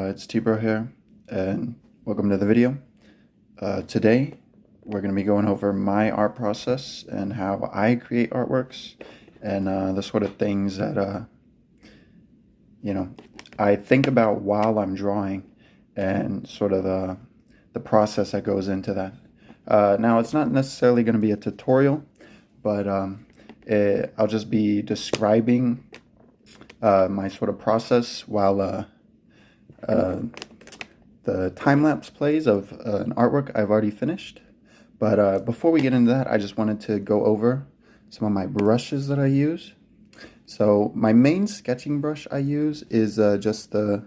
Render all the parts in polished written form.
It's tbrow here, and welcome to the video. Today we're going to be going over my art process and how I create artworks, and the sort of things that I think about while I'm drawing, and sort of the process that goes into that. Now, it's not necessarily going to be a tutorial, but I'll just be describing my sort of process while the time-lapse plays of an artwork I've already finished. But before we get into that, I just wanted to go over some of my brushes that I use. So my main sketching brush I use is just the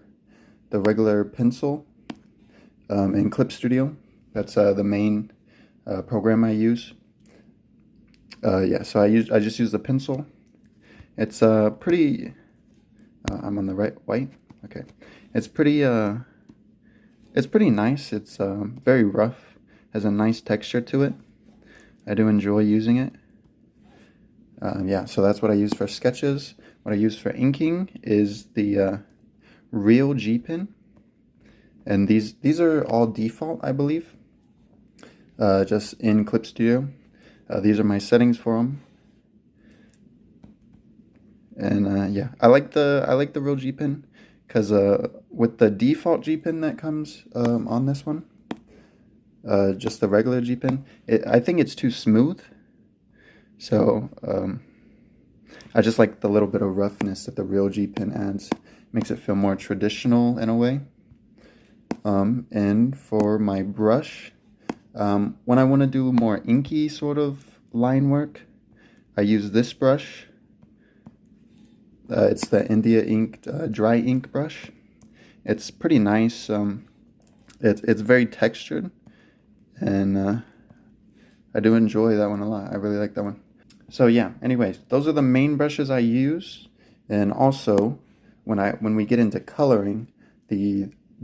regular pencil in Clip Studio. That's the main program I use. So I just use the pencil. It's pretty. I'm on the right white. Okay, it's pretty nice. It's very rough, has a nice texture to it. I do enjoy using it. So that's what I use for sketches. What I use for inking is the Real G pen, and these are all default, I believe, just in Clip Studio. These are my settings for them. And I like the Real G pen, because with the default G pen that comes on this one, just the regular G pen, I think it's too smooth. So I just like the little bit of roughness that the Real G pen adds. Makes it feel more traditional in a way. And for my brush, when I want to do more inky sort of line work, I use this brush. It's the India inked dry ink brush. It's pretty nice. It's very textured, and I do enjoy that one a lot. I really like that one. So yeah, anyways, those are the main brushes I use. And also, when we get into coloring,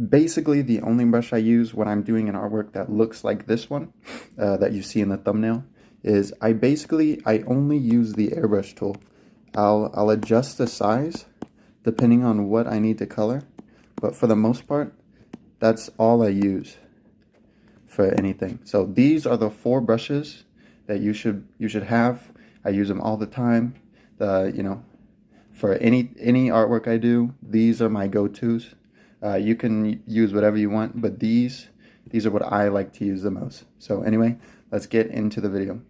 basically the only brush I use when I'm doing an artwork that looks like this one that you see in the thumbnail is I only use the airbrush tool. I'll adjust the size depending on what I need to color, but for the most part, that's all I use for anything. So these are the 4 brushes that you should have. I use them all the time. For any artwork I do, these are my go-tos. You can use whatever you want, but these are what I like to use the most. So anyway, let's get into the video.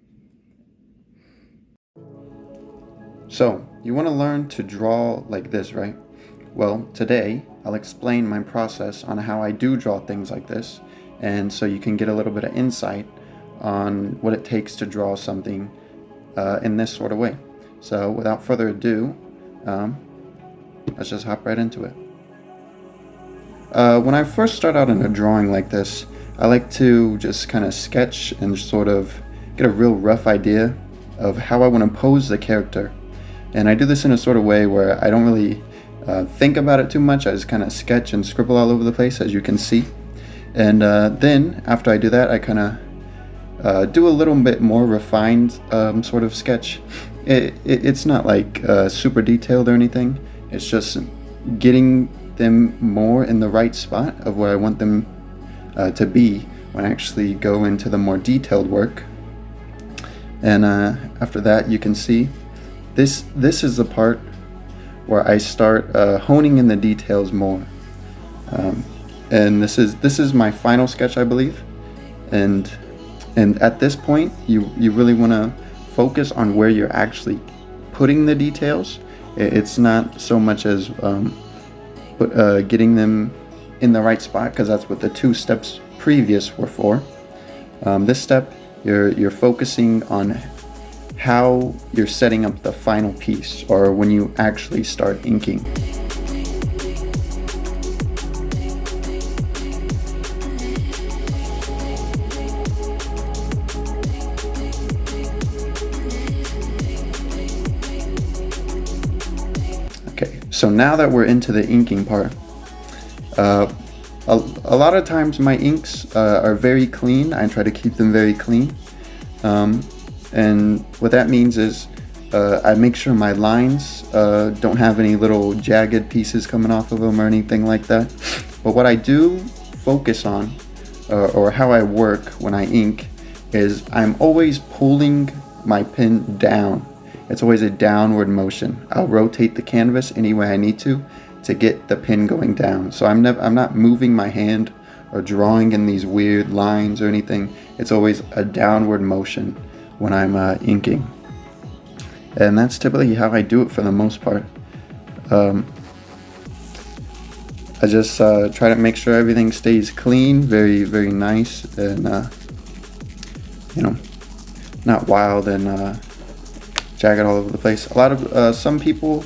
So, you want to learn to draw like this, right? Well, today I'll explain my process on how I do draw things like this, and so you can get a little bit of insight on what it takes to draw something in this sort of way. So, without further ado, let's just hop right into it. When I first start out in a drawing like this, I like to just kind of sketch and sort of get a real rough idea of how I want to pose the character. And I do this in a sort of way where I don't really think about it too much. I just kind of sketch and scribble all over the place, as you can see. And then, after I do that, I kind of do a little bit more refined sort of sketch. It's not like super detailed or anything. It's just getting them more in the right spot of where I want them to be when I actually go into the more detailed work. And after that, you can see this is the part where I start honing in the details more, and this is my final sketch, I believe. And at this point, you really want to focus on where you're actually putting the details. It's not so much as getting them in the right spot, because that's what the 2 steps previous were for. This step, you're focusing on how you're setting up the final piece, or when you actually start inking. Okay, so now that we're into the inking part, a lot of times my inks are very clean. I try to keep them very clean. And what that means is I make sure my lines don't have any little jagged pieces coming off of them or anything like that. But what I do focus on, or how I work when I ink, is I'm always pulling my pen down. It's always a downward motion. I'll rotate the canvas any way I need to get the pen going down. So I'm not moving my hand or drawing in these weird lines or anything. It's always a downward motion when I'm inking. And that's typically how I do it for the most part. I just try to make sure everything stays clean, very, very nice, and you know, not wild and jagged all over the place. A lot of some people,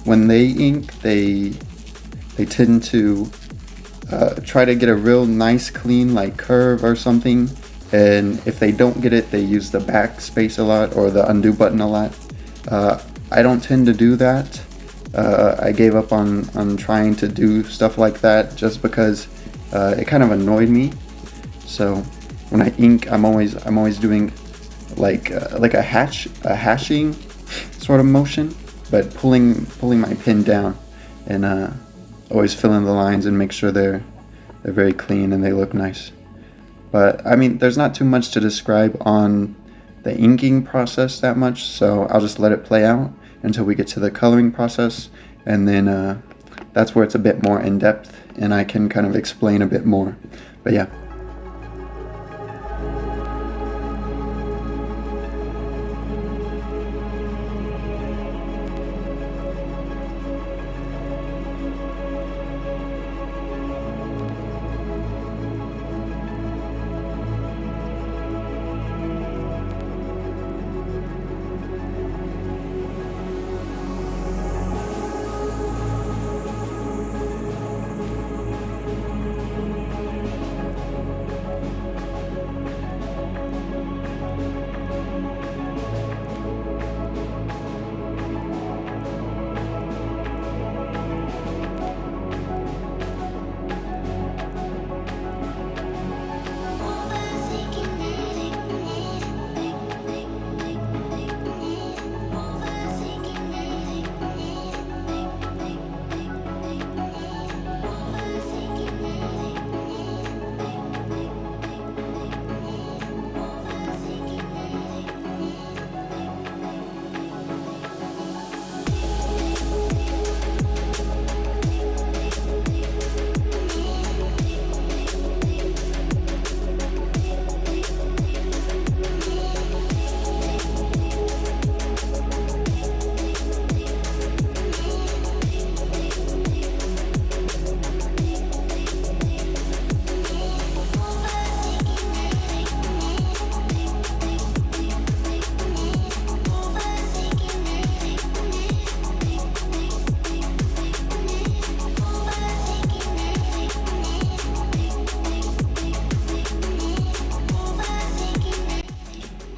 when they ink, they tend to try to get a real nice, clean, like curve or something. And if they don't get it, they use the backspace a lot or the undo button a lot. I don't tend to do that. I gave up on trying to do stuff like that just because it kind of annoyed me. So when I ink, I'm always doing like a hashing sort of motion, but pulling my pen down and always fill in the lines and make sure they're very clean and they look nice. But I mean, there's not too much to describe on the inking process that much, so I'll just let it play out until we get to the coloring process, and then that's where it's a bit more in depth and I can kind of explain a bit more. But yeah.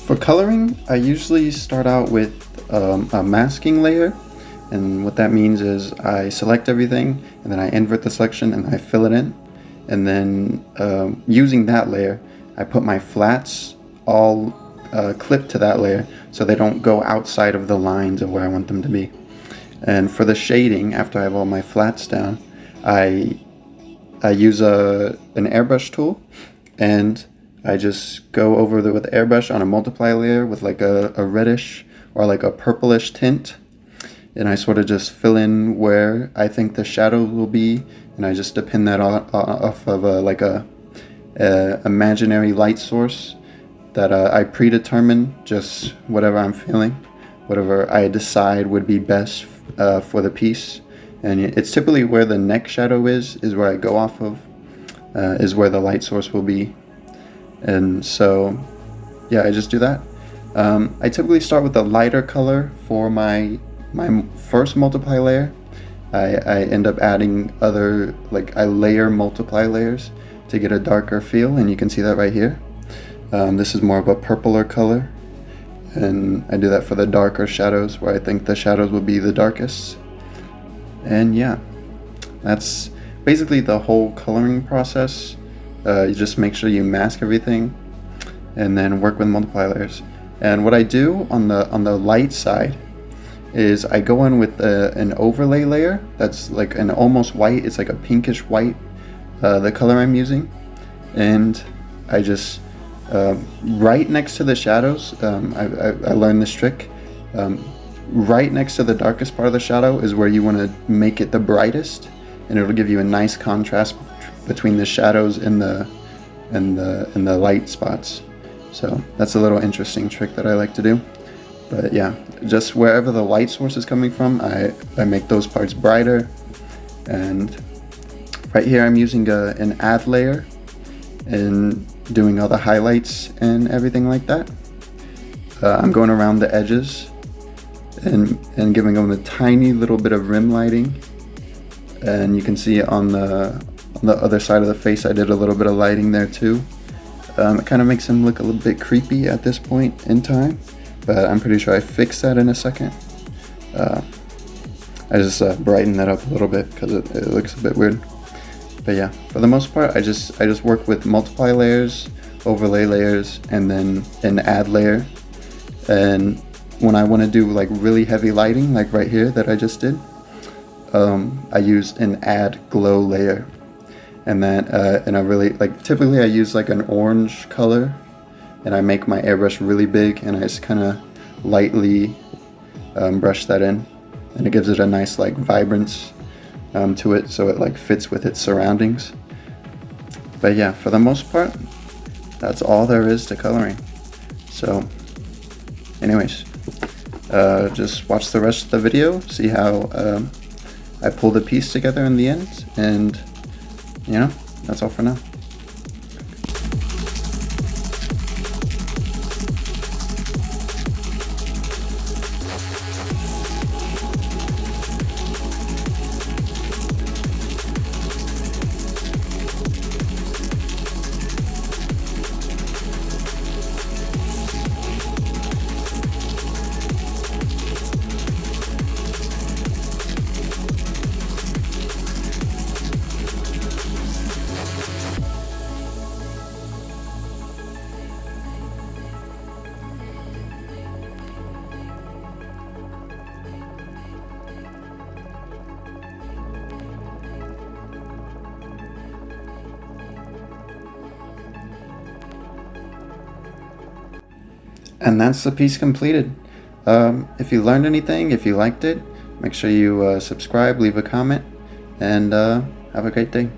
For coloring, I usually start out with a masking layer, and what that means is I select everything and then I invert the selection and I fill it in, and then using that layer I put my flats all clipped to that layer so they don't go outside of the lines of where I want them to be. And for the shading, after I have all my flats down, I use an airbrush tool, and I just go over with the airbrush on a multiply layer with like a reddish or like a purplish tint, and I sort of just fill in where I think the shadow will be, and I just depend that off of like a imaginary light source that I predetermine, just whatever I'm feeling, whatever I decide would be best for the piece. And it's typically where the neck shadow is where I go off of, is where the light source will be. And so yeah, I just do that. I typically start with the lighter color for my first multiply layer. I end up adding other, like I layer multiply layers to get a darker feel, and you can see that right here. This is more of a purpler color, and I do that for the darker shadows where I think the shadows will be the darkest. And yeah, that's basically the whole coloring process. You just make sure you mask everything and then work with multiply layers. And what I do on the light side is I go in with an overlay layer that's like an almost white. It's like a pinkish white, the color I'm using, and I just right next to the shadows. I learned this trick. Right next to the darkest part of the shadow is where you want to make it the brightest, and it'll give you a nice contrast between the shadows and the light spots. So that's a little interesting trick that I like to do. But yeah, just wherever the light source is coming from, I make those parts brighter. And right here I'm using an add layer and doing all the highlights and everything like that. I'm going around the edges and giving them a tiny little bit of rim lighting. And you can see on the other side of the face I did a little bit of lighting there too. It kind of makes him look a little bit creepy at this point in time, but I'm pretty sure I fixed that in a second. I just brightened that up a little bit because it looks a bit weird. But yeah, for the most part, I just work with multiply layers, overlay layers, and then an add layer. And when I want to do like really heavy lighting, like right here that I just did, I use an add glow layer. And then and I really like, typically I use like an orange color, and I make my airbrush really big, and I just kind of lightly brush that in, and it gives it a nice like vibrance to it, so it like fits with its surroundings. But yeah, for the most part, that's all there is to coloring. So anyways, just watch the rest of the video, see how I pull the piece together in the end, and you know, that's all for now. And that's the piece completed. If you learned anything, if you liked it, make sure you subscribe, leave a comment, and have a great day.